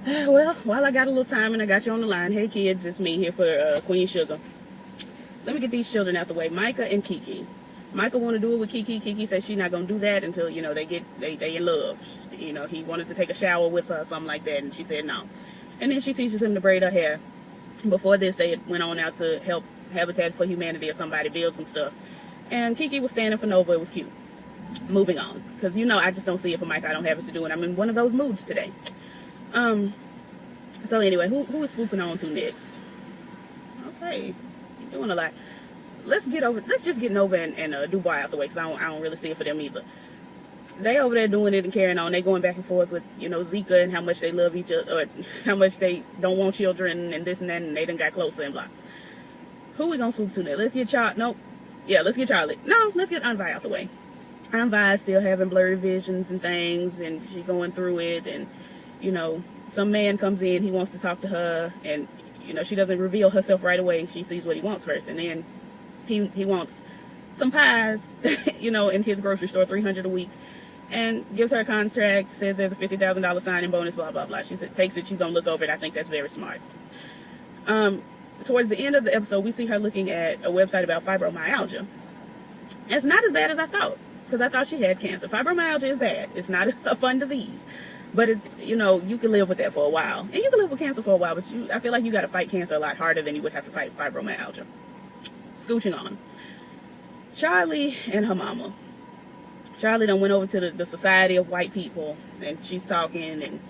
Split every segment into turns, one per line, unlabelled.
Well, while I got a little time and I got you on the line, hey kids, it's me here for Queen Sugar. Let me get these children out the way. Micah and Kiki. Micah want to do it with Kiki. Kiki says she's not going to do that until, you know, they in love. You know, he wanted to take a shower with her, something like that, and she said no. And then she teaches him to braid her hair. Before this, they went on out to help Habitat for Humanity or somebody build some stuff. And Kiki was standing for Nova. It was cute. Moving on. Because, you know, I just don't see it for Micah. I don't have it to do, and I'm in one of those moods today. So anyway, who is swooping on to next? Okay. You're doing a lot. Let's just get Nova and Dubois out the way, because I don't really see it for them either. They over there doing it and carrying on. They going back and forth with, you know, Zika and how much they love each other, or how much they don't want children and this and that, and they done got closer and blah. Who we gonna swoop to next? Let's get Charley. Nope. Yeah, let's get Charley. No, let's get Aunt Vi out the way. Aunt Vi still having blurry visions and things, and she going through it, and, you know, some man comes in, he wants to talk to her, and, you know, she doesn't reveal herself right away. She sees what he wants first, and then he wants some pies, you know, in his grocery store, $300 a week, and gives her a contract, says there's a $50,000 signing bonus, blah, blah, blah. She said, takes it, she's going to look over it. I think that's very smart. Towards the end of the episode, we see her looking at a website about fibromyalgia. It's not as bad as I thought, because I thought she had cancer. Fibromyalgia is bad. It's not a fun disease. But it's, you know, you can live with that for a while. And you can live with cancer for a while, but I feel like you got to fight cancer a lot harder than you would have to fight fibromyalgia. Scooching on. Charley and her mama. Charley done went over to the Society of White People, and she's talking, and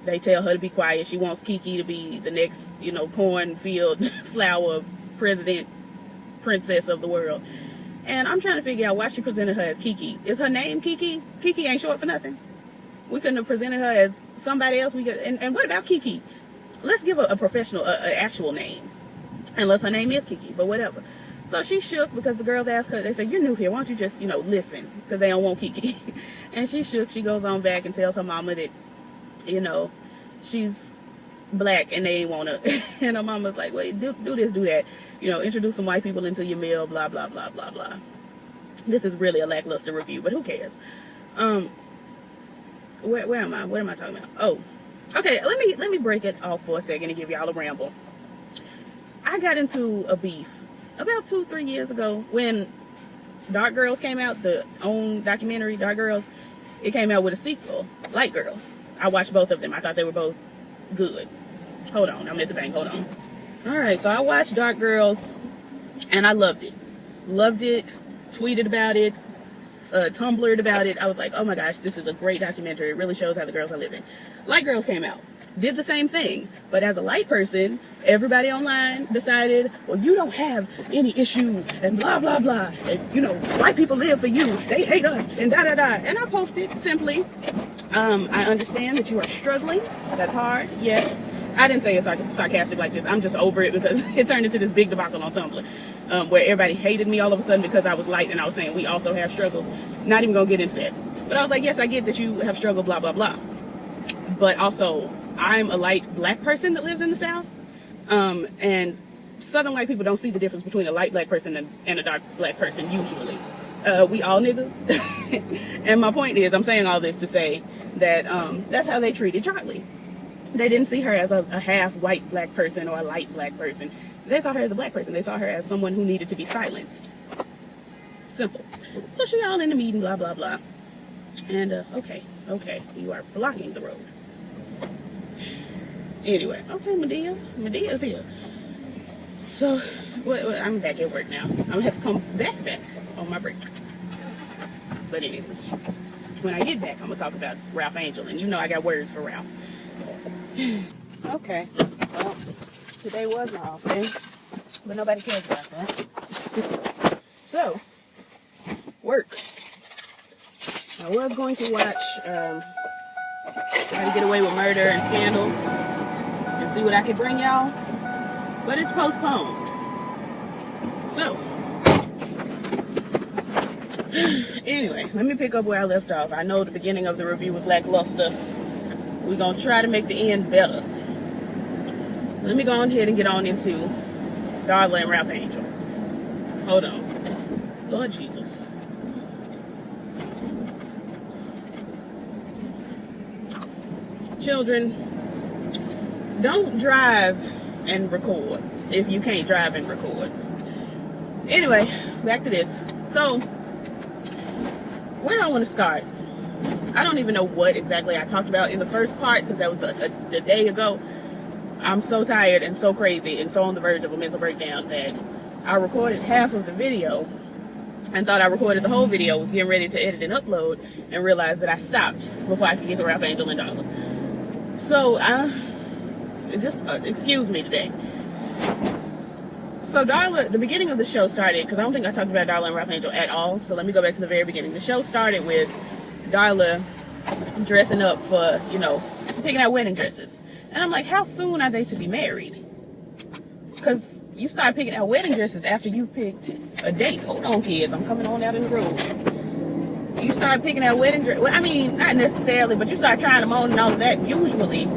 they tell her to be quiet. She wants Kiki to be the next, you know, cornfield flower president, princess of the world. And I'm trying to figure out why she presented her as Kiki. Is her name Kiki? Kiki ain't short for nothing. We couldn't have presented her as somebody else. And what about Kiki? Let's give her a professional, actual name. Unless her name is Kiki, but whatever. So she shook because the girls asked her, they said, you're new here, why don't you just, you know, listen? Because they don't want Kiki. And she shook. She goes on back and tells her mama that, you know, she's black and they ain't want her. And her mama's like, wait, do this, do that. You know, introduce some white people into your meal, blah, blah, blah, blah, blah. This is really a lackluster review, but who cares? Where am I? What am I talking about? Oh, okay. Let me break it off for a second and give y'all a ramble. I got into a beef about 2-3 years ago when Dark Girls came out, the own documentary Dark Girls. It came out with a sequel, Light Girls. I watched both of them. I thought they were both good. Hold on, I'm at the bank. Hold on. All right, so I watched Dark Girls and I loved it. Loved it. Tweeted about it. Tumblred about it. I was like, oh my gosh, this is a great documentary. It really shows how the girls are living. Light Girls came out, did the same thing, but as a light person, everybody online decided, well, you don't have any issues and blah blah blah, and you know, white people live for you, they hate us, and da da da. And I posted simply, I understand that you are struggling. That's hard. Yes. I didn't say it sarcastic like this. I'm just over it because it turned into this big debacle on Tumblr, where everybody hated me all of a sudden because I was light and I was saying we also have struggles. Not even gonna get into that. But I was like, yes, I get that you have struggled, blah, blah, blah. But also, I'm a light black person that lives in the South. And Southern white people don't see the difference between a light black person and a dark black person, usually. We all niggas. And my point is, I'm saying all this to say that that's how they treated Charley. They didn't see her as a half white black person or a light black person. They saw her as a black person. They saw her as someone who needed to be silenced. Simple. So she all in the meeting, blah, blah, blah. And, okay, you are blocking the road. Anyway, okay, Medea's here. So, I'm back at work now. I'm going to have to come back on my break. But anyway, when I get back, I'm going to talk about Ralph Angel. And you know I got words for Ralph. Okay, well, today was my off day, but nobody cares about that. So, work. I was going to watch Try to Get Away with Murder and Scandal and see what I could bring y'all, but it's postponed. So, anyway, let me pick up where I left off. I know the beginning of the review was lackluster. We're going to try to make the end better. Let me go on ahead and get on into Darla and Ralph Angel. Hold on. Lord Jesus. Children, don't drive and record if you can't drive and record. Anyway, back to this. So, where do I want to start? I don't even know what exactly I talked about in the first part, because that was the day ago. I'm so tired and so crazy and so on the verge of a mental breakdown that I recorded half of the video and thought I recorded the whole video, was getting ready to edit and upload, and realized that I stopped before I could get to Ralph Angel and Darla. So, just excuse me today. So Darla, the beginning of the show started, because I don't think I talked about Darla and Ralph Angel at all, so let me go back to the very beginning. The show started with Darla dressing up for, you know, picking out wedding dresses. And I'm like, how soon are they to be married? Because you start picking out wedding dresses after you picked a date. Hold on, kids, I'm coming on out in the road. You start picking out wedding dresses. Well, I mean, not necessarily, but you start trying them on and all of that, usually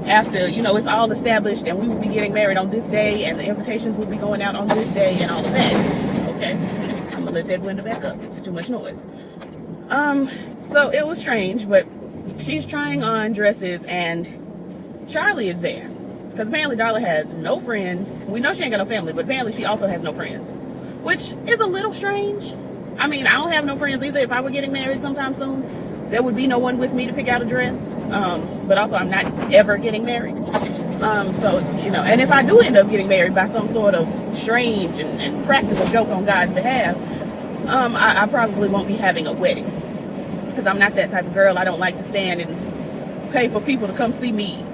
after, you know, it's all established and we will be getting married on this day and the invitations will be going out on this day and all of that. Okay, I'm gonna let that window back up. It's too much noise. So it was strange, but she's trying on dresses and Charley is there. Because apparently Darla has no friends. We know she ain't got no family, but apparently she also has no friends. Which is a little strange. I mean, I don't have no friends either. If I were getting married sometime soon, there would be no one with me to pick out a dress. But also, I'm not ever getting married. So, you know, and if I do end up getting married by some sort of strange and practical joke on God's behalf, I probably won't be having a wedding. Because I'm not that type of girl. I don't like to stand and pay for people to come see me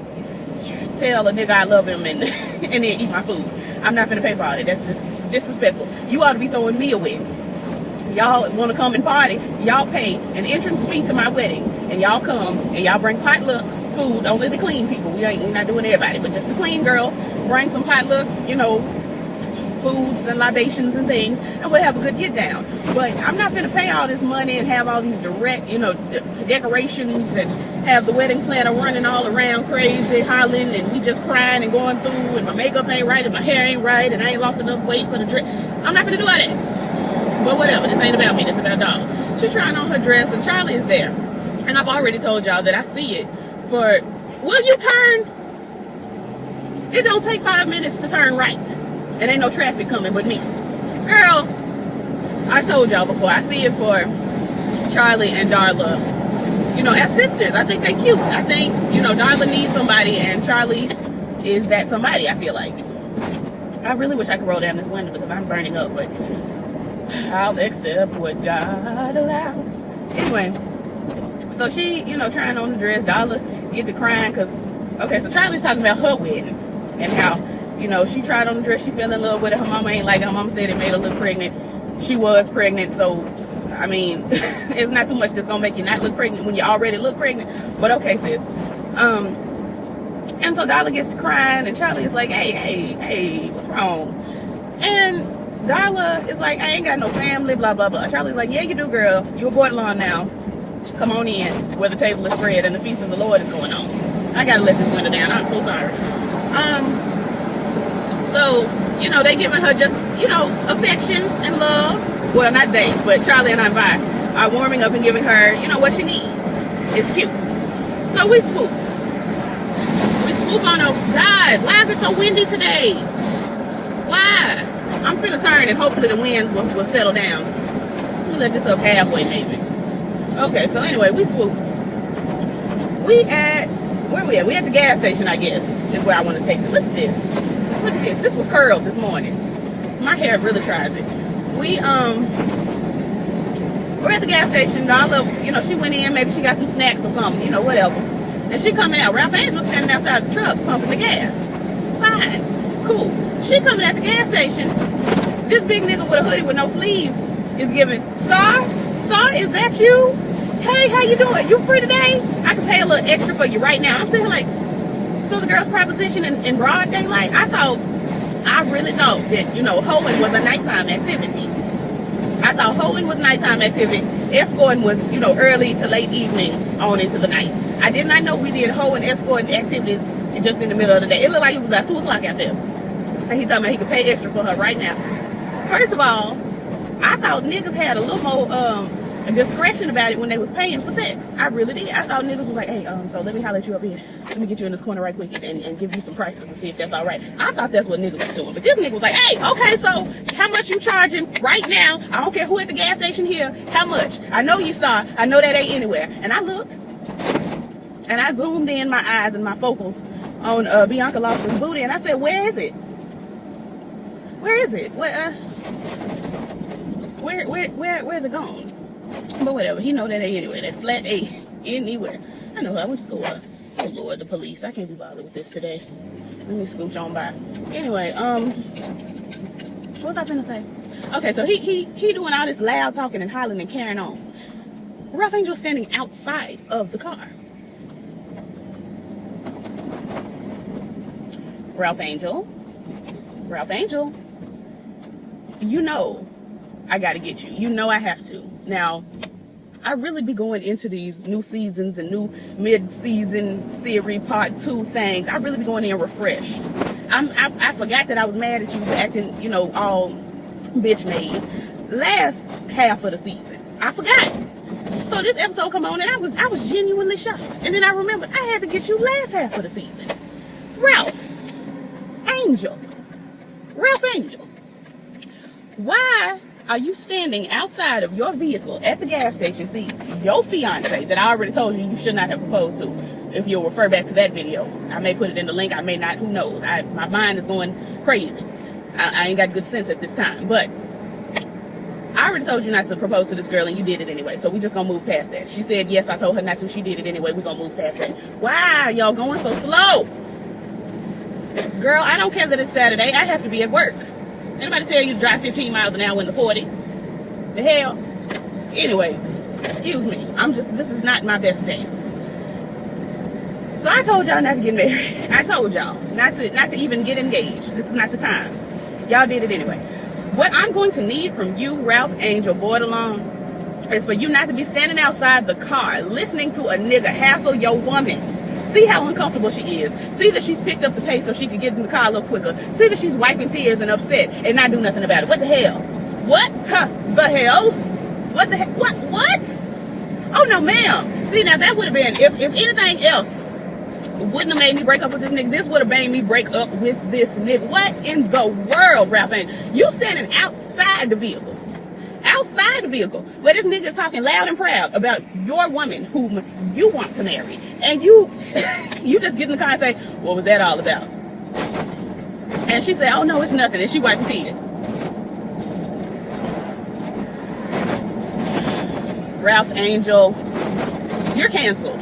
tell a nigga I love him and then eat my food. I'm not gonna pay for all that. That's just disrespectful. You ought to be throwing me a wedding. Y'all want to come and party, y'all pay an entrance fee to my wedding, and y'all come and y'all bring potluck food. Only the clean people. We're not doing everybody, but just the clean girls. Bring some potluck, you know, foods and libations and things, and we'll have a good get down. But I'm not gonna pay all this money and have all these direct, you know, decorations and have the wedding planner running all around crazy, hollering, and we just crying and going through, and my makeup ain't right and my hair ain't right and I ain't lost enough weight for the dress. I'm not gonna do all that. But whatever, this ain't about me, this about Darla. She's trying on her dress and Charley is there. And I've already told y'all that I see it for, will you turn? It don't take 5 minutes to turn right. And ain't no traffic coming but me. Girl, I told y'all before, I see it for Charley and Darla, you know, as sisters. I think they cute. I think, you know, Darla needs somebody and Charley is that somebody, I feel like. I really wish I could roll down this window because I'm burning up, but I'll accept what God allows. Anyway, so she, you know, trying on the dress. Darla get to crying because, okay, so Charley's talking about her wedding and how, you know, she tried on the dress, she fell in love with it. Her mama ain't like it. Her mama said it made her look pregnant. She was pregnant, so, I mean, it's not too much that's gonna make you not look pregnant when you already look pregnant. But okay, sis. And so Darla gets to crying, and Charley is like, hey, what's wrong? And Darla is like, I ain't got no family, blah, blah, blah. Charley's like, yeah, you do, girl. You're a borderline now. Come on in, where the table is spread and the feast of the Lord is going on. I gotta let this window down. I'm so sorry. So, you know, they giving her just, you know, affection and love. Well, not they, but Charley and I are warming up and giving her, you know, what she needs. It's cute. So we swoop. We swoop on her. God, why is it so windy today? Why? I'm finna turn and hopefully the winds will settle down. Let me let this up halfway maybe. Okay, so anyway, we swoop. Where we at? We at the gas station, I guess, is where I want to take it. Look at this. Look at this. This was curled this morning. My hair really tries it. We're at the gas station. Darla, you know, she went in. Maybe she got some snacks or something, you know, whatever. And she coming out. Ralph Angel standing outside the truck pumping the gas. Fine. Cool. She coming at the gas station. This big nigga with a hoodie with no sleeves is giving, Star, is that you? Hey, how you doing? You free today? I can pay a little extra for you right now. I'm sitting like, so the girl's proposition in broad daylight? I really thought that, you know, hoeing was a nighttime activity. I thought hoeing was nighttime activity. Escorting was, you know, early to late evening on into the night. I did not know we did hoeing escorting activities just in the middle of the day. It looked like it was about 2 o'clock out there. And he told me he could pay extra for her right now. First of all, I thought niggas had a little more discretion about it when they was paying for sex. I really did. I thought niggas was like, hey, so let me holler at you up here. Let me get you in this corner right quick and give you some prices and see if that's all right. I thought that's what niggas was doing. But this nigga was like, hey, okay, so how much you charging right now? I don't care who at the gas station here. How much? I know you star. I know that ain't anywhere. And I looked, and I zoomed in my eyes and my focals on Bianca Lawson's booty, and I said, where is it? Where is it? Where's it gone? But whatever, he know that A anyway. That flat A anywhere. I know her. I went to school. Oh Lord, the police. I can't be bothered with this today. Let me scooch on by. Anyway, what was I finna say? Okay, so he doing all this loud talking and hollering and carrying on. Ralph Angel standing outside of the car. Ralph Angel, you know I gotta get you. You know I have to. Now, I really be going into these new seasons and new mid-season series part 2 things. I really be going in refreshed. I forgot that I was mad at you for acting, you know, all bitch made last half of the season. I forgot. So this episode come on and I was genuinely shocked. And then I remembered I had to get you last half of the season. Ralph Angel, why are you standing outside of your vehicle at the gas station? See, your fiance that I already told you should not have proposed to, if you'll refer back to that video. I may put it in the link, I may not, who knows. My mind is going crazy. I ain't got good sense at this time, but I already told you not to propose to this girl and you did it anyway, so we just gonna move past that. She said yes, I told her not to, she did it anyway, we gonna move past that. Why y'all going so slow? Girl, I don't care that it's Saturday, I have to be at work. Anybody tell you to drive 15 miles an hour in the 40? The hell? Anyway, excuse me. This is not my best day. So I told y'all not to get married. I told y'all not to even get engaged. This is not the time. Y'all did it anyway. What I'm going to need from you, Ralph Angel Bordelon, is for you not to be standing outside the car listening to a nigga hassle your woman. See how uncomfortable she is. See that she's picked up the pace so she could get in the car a little quicker. See that she's wiping tears and upset and not do nothing about it. What the hell? What the hell? What the hell? What? Oh, no, ma'am. See, now that would have been, if anything else wouldn't have made me break up with this nigga, this would have made me break up with this nigga. What in the world, Ralph Angel? You standing outside the vehicle. Outside the vehicle, where this nigga is talking loud and proud about your woman whom you want to marry, and you just get in the car and say, what was that all about? And she said, oh no, it's nothing, and she wiping tears. Ralph Angel, you're canceled.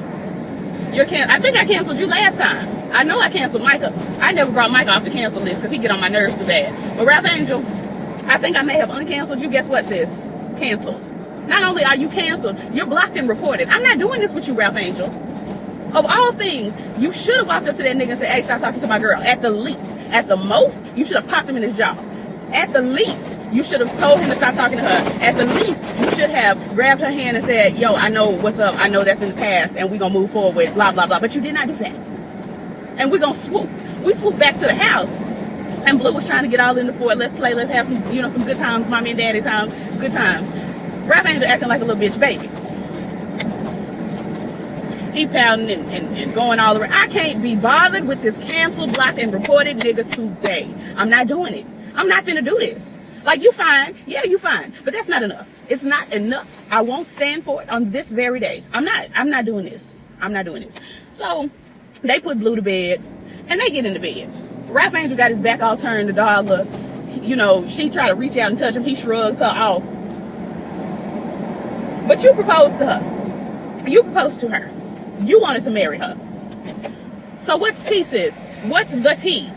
I think I canceled you last time. I know I canceled Nyca. I never brought Nyca off the cancel list because he get on my nerves too bad. But Ralph Angel, I think I may have uncanceled you. Guess what, sis? Canceled. Not only are you canceled, you're blocked and reported. I'm not doing this with you, Ralph Angel. Of all things, you should have walked up to that nigga and said, hey, stop talking to my girl. At the least. At the most, you should have popped him in his jaw. At the least, you should have told him to stop talking to her. At the least, you should have grabbed her hand and said, yo, I know what's up. I know that's in the past, and we're going to move forward, blah, blah, blah. But you did not do that. And we're going to swoop. We swoop back to the house. And Blue was trying to get all in the fort. Let's play. Let's have some, some good times. Mommy and daddy times. Good times. Ralph Angel acting like a little bitch baby. He pouting and going all around. I can't be bothered with this canceled, blocked, and reported nigga today. I'm not doing it. I'm not finna do this. Like, you fine. Yeah, you fine. But that's not enough. It's not enough. I won't stand for it on this very day. I'm not doing this. I'm not doing this. So, they put Blue to bed, and they get into bed. Ralph Angel got his back all turned to Darla. She tried to reach out and touch him. He shrugged her off. But you proposed to her. You proposed to her. You wanted to marry her. So what's tea, sis? What's the tea?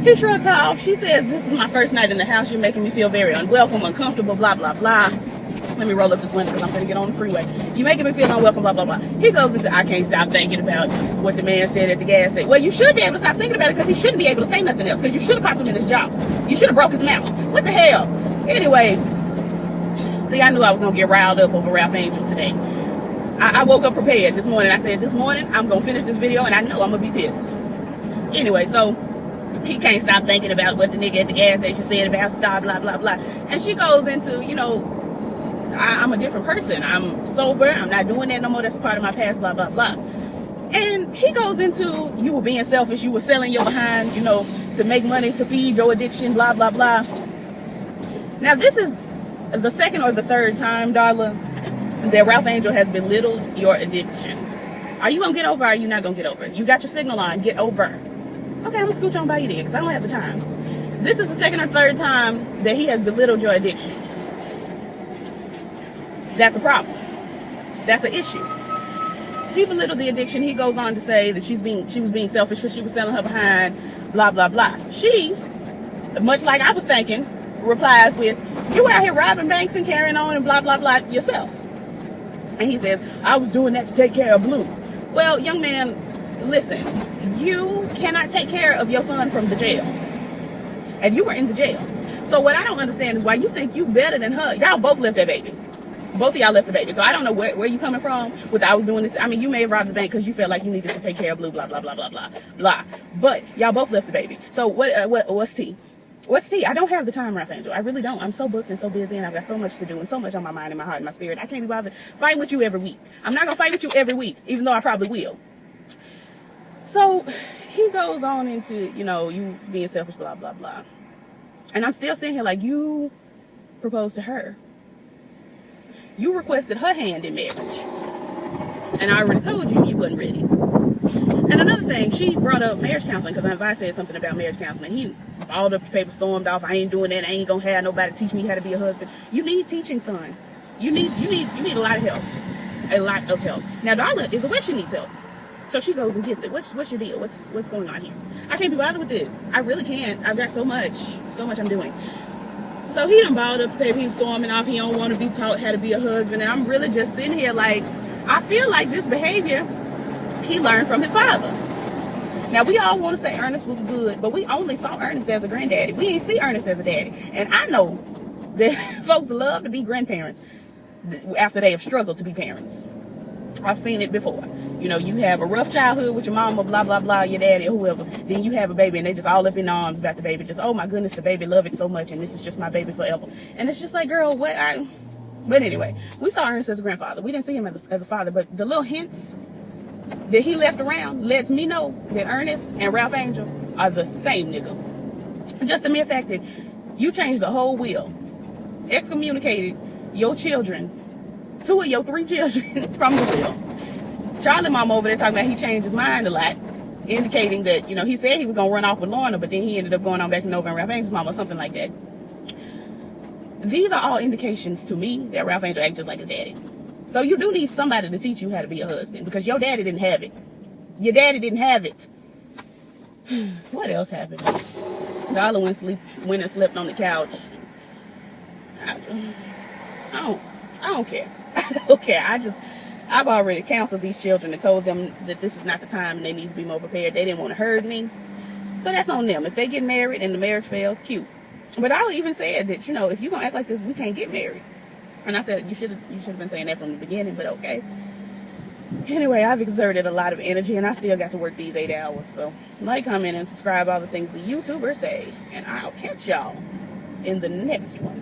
He shrugs her off. She says, this is my first night in the house. You're making me feel very unwelcome, uncomfortable, blah, blah, blah. Let me roll up this window because I'm going to get on the freeway. You're making me feel unwelcome, blah, blah, blah. He goes into, I can't stop thinking about what the man said at the gas station. Well, you should be able to stop thinking about it because he shouldn't be able to say nothing else because you should have popped him in his jaw. You should have broke his mouth. What the hell? Anyway, see, I knew I was going to get riled up over Ralph Angel today. I woke up prepared this morning. I said, this morning, I'm going to finish this video and I know I'm going to be pissed. Anyway, so he can't stop thinking about what the nigga at the gas station said about star, blah, blah, blah. And she goes into, I'm a different person. I'm sober. I'm not doing that no more. That's a part of my past, blah, blah, blah. And he goes into, you were being selfish. You were selling your behind, you know, to make money, to feed your addiction, blah, blah, blah. Now, this is the second or the third time, Darla, that Ralph Angel has belittled your addiction. Are you going to get over or are you not going to get over? You got your signal on. Get over. Okay, I'm going to scooch on by you there because I don't have the time. This is the second or third time that he has belittled your addiction. That's a problem. That's an issue. He belittled the addiction. He goes on to say that she was being selfish because she was selling her behind, blah, blah, blah. She, much like I was thinking, replies with, you out here robbing banks and carrying on and blah, blah, blah yourself. And he says, I was doing that to take care of Blue. Well, young man, listen, you cannot take care of your son from the jail. And you were in the jail. So what I don't understand is why you think you better than her. Y'all both left that baby. Both of y'all left the baby. So I don't know where you coming from with I was doing this. I mean, you may have robbed the bank because you felt like you needed to take care of Blue, blah, blah, blah, blah, blah, blah. But y'all both left the baby. So what's tea? What's tea? I don't have the time, Ralph Angel. I really don't. I'm so booked and so busy and I've got so much to do and so much on my mind and my heart and my spirit. I can't be bothered fighting with you every week. I'm not going to fight with you every week, even though I probably will. So he goes on into, you know, you being selfish, blah, blah, blah. And I'm still sitting here like, you proposed to her. You requested her hand in marriage. And I already told you you wasn't ready. And another thing, she brought up marriage counseling because I said something about marriage counseling. All the paper stormed off. I ain't doing that. I ain't gonna have nobody teach me how to be a husband. You need teaching, son. You need a lot of help. A lot of help. Now, Darla is aware she needs help. So she goes and gets it. What's your deal? What's going on here? I can't be bothered with this. I really can't. I've got so much I'm doing. So he done balled up paper. He's storming off. He don't want to be taught how to be a husband. And I'm really just sitting here like, I feel like this behavior he learned from his father. Now, we all want to say Ernest was good, but we only saw Ernest as a granddaddy. We ain't see Ernest as a daddy. And I know that folks love to be grandparents after they have struggled to be parents. I've seen it before. You know, you have a rough childhood with your mama, blah, blah, blah, your daddy or whoever. Then you have a baby and they just all up in arms about the baby. Just, oh my goodness, the baby love it so much and this is just my baby forever. And it's just like, girl, what? But anyway, we saw Ernest as a grandfather. We didn't see him as a father, but the little hints that he left around lets me know that Ernest and Ralph Angel are the same nigga. Just the mere fact that you changed the whole wheel, excommunicated your children, 2 of your 3 children from the wheel. Charley mama over there talking about he changed his mind a lot, indicating that, you know, he said he was going to run off with Lorna, but then he ended up going on back to Nova and Ralph Angel's mama or something like that. These are all indications to me that Ralph Angel acts just like his daddy. So you do need somebody to teach you how to be a husband because your daddy didn't have it. Your daddy didn't have it. What else happened? Darla went and slept on the couch. I don't care. I don't care. I've already counseled these children and told them that this is not the time and they need to be more prepared. They didn't want to hurt me. So that's on them. If they get married and the marriage fails, cute. But Darla even said that, you know, if you're going to act like this, we can't get married. And I said, you should have been saying that from the beginning, but okay. Anyway, I've exerted a lot of energy and I still got to work these 8 hours. So like, comment, and subscribe, all the things the YouTubers say. And I'll catch y'all in the next one.